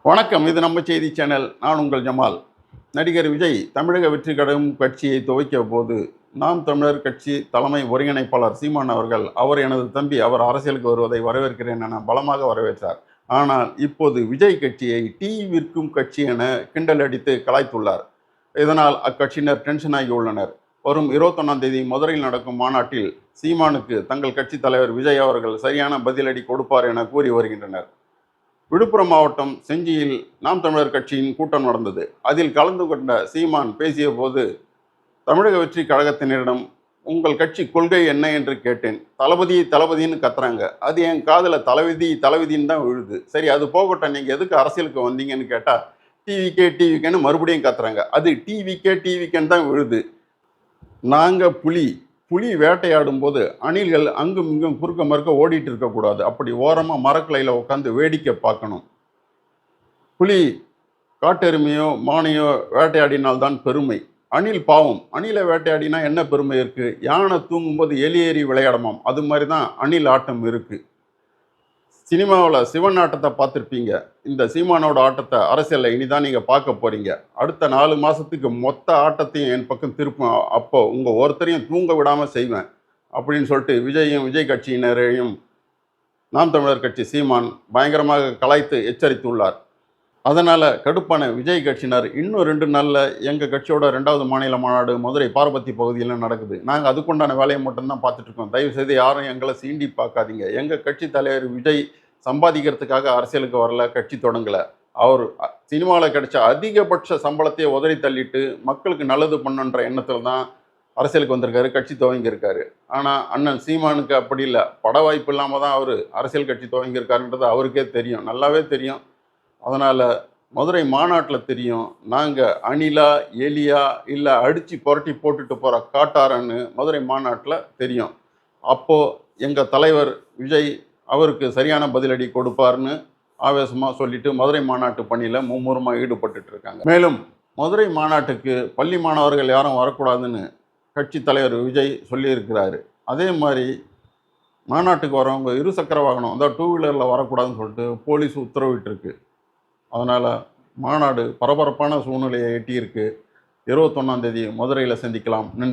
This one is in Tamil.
வணக்கம். இது நம்ம செய்தி சேனல். நான் உங்கள் ஜமால். நடிகர் விஜய் தமிழக வெற்றி கழகம் கட்சியை துவக்கிய போது நாம் தமிழர் கட்சி தலைமை ஒருங்கிணைப்பாளர் சீமான் அவர்கள் எனது தம்பி, அவர் அரசியலுக்கு வருவதை வரவேற்கிறேன் என பலமாக வரவேற்றார். ஆனால் இப்போது விஜய் கட்சியை டீ விற்கும் கட்சி என கிண்டல் அடித்து கலாய்த்துள்ளார். இதனால் அக்கட்சியினர் டென்ஷன் ஆகி உள்ளனர். வரும் 21ஆம் தேதி மதுரையில் நடக்கும் மாநாட்டில் சீமானுக்கு தங்கள் கட்சி தலைவர் விஜய் அவர்கள் சரியான பதிலடி கொடுப்பார் என கூறி வருகின்றனர். விழுப்புரம் மாவட்டம் செஞ்சியில் நாம் தமிழர் கட்சியின் கூட்டம் நடந்தது. அதில் கலந்து கொண்ட சீமான் பேசிய போது, தமிழக வெற்றி கழகத்தினரிடம் உங்கள் கட்சி கொள்கை என்ன என்று கேட்டேன். தளபதின்னு கத்துறாங்க. அது என் காதில் தளபதின்னு தான் விழுது. சரி, அது போகட்டும், நீங்கள் எதுக்கு அரசியலுக்கு வந்தீங்கன்னு கேட்டால் டிவிக்கேன்னு மறுபடியும் கத்துறாங்க. அது டிவிக்கேன்னு தான் விழுது. நாங்கள் புலி வேட்டையாடும் போது அணில்கள் அங்கும் இங்கும் குறுக்க மறுக்க ஓடிட்டு இருக்கக்கூடாது. அப்படி ஓரமாக மரக்கிளையில் உட்காந்து வேடிக்கை பார்க்கணும். புலி காட்டெருமையோ மானையோ வேட்டையாடினால்தான் பெருமை. அணில் பாவம், அணிலை வேட்டையாடினா என்ன பெருமை இருக்குது? யானை தூங்கும்போது எலி ஏறி விளையாடமாம், அது மாதிரி தான் அணில் ஆட்டம் இருக்குது. சினிமாவில் சிவன் ஆட்டத்தை பார்த்துருப்பீங்க. இந்த சீமானோட ஆட்டத்தை அரசியலில் இனிதான் நீங்கள் பார்க்க போகிறீங்க. அடுத்த 4 மாதத்துக்கு மொத்த ஆட்டத்தையும் என் பக்கம் திருப்போம். அப்போ உங்கள் ஒருத்தரையும் தூங்க விடாமல் செய்வேன் அப்படின்னு சொல்லிட்டு விஜய் கட்சியினரையும் நாம் தமிழர் கட்சி சீமான் பயங்கரமாக கலாய்த்து எச்சரித்துள்ளார். அதனால் கடுப்பான விஜய் கட்சியினர் இன்னும் 2 நாளில் எங்கள் கட்சியோட 2வது மாநில மாநாடு மதுரை பாரபத்தி பகுதியில் நடக்குது. நாங்கள் அதுக்குண்டான வேலையை மட்டும்தான் பார்த்துட்ருக்கோம். தயவுசெய்து யாரும் எங்களை சீண்டி பார்க்காதீங்க. எங்கள் கட்சி தலைவர் விஜய் சம்பாதிக்கிறதுக்காக அரசியலுக்கு வரல, கட்சி தொடங்கலை. அவர் சினிமாவில் கிடைச்ச அதிகபட்ச சம்பளத்தையே உதறி தள்ளிட்டு மக்களுக்கு நல்லது பண்ணுன்ற எண்ணத்தில் தான் அரசியலுக்கு வந்திருக்காரு, கட்சி துவங்கியிருக்காரு. ஆனால் அண்ணன் சீமானுக்கு அப்படி இல்லை. பட வாய்ப்பு இல்லாமல் தான் அவர் அரசியல் கட்சி துவங்கியிருக்காருன்றது அவருக்கே தெரியும், நல்லாவே தெரியும். அதனால் மதுரை மாநாட்டில் தெரியும், நாங்கள் அணிலா எலியா இல்லை அடித்து புரட்டி போட்டுட்டு போகிற காட்டாரன்னு மதுரை மாநாட்டில் தெரியும். அப்போது எங்கள் தலைவர் விஜய் அவருக்கு சரியான பதிலடி கொடுப்பார்னு ஆவேசமாக சொல்லிட்டு மதுரை மாநாட்டு பணியில் மும்முரமாக ஈடுபட்டு இருக்காங்க. மேலும் மதுரை மாநாட்டுக்கு பள்ளி மாணவர்கள் யாரும் வரக்கூடாதுன்னு கட்சி தலைவர் விஜய் சொல்லியிருக்கிறாரு. அதே மாதிரி மாநாட்டுக்கு வரவங்க 2 சக்கர வாகனம், அதாவது 2 வீலரில் வரக்கூடாதுன்னு சொல்லிட்டு போலீஸ் உத்தரவிட்டிருக்கு. அதனால் மாநாடு பரபரப்பான சூழ்நிலையை எட்டியிருக்கு. 21ஆம் தேதி மதுரையில் சந்திக்கலாம். நன்றி.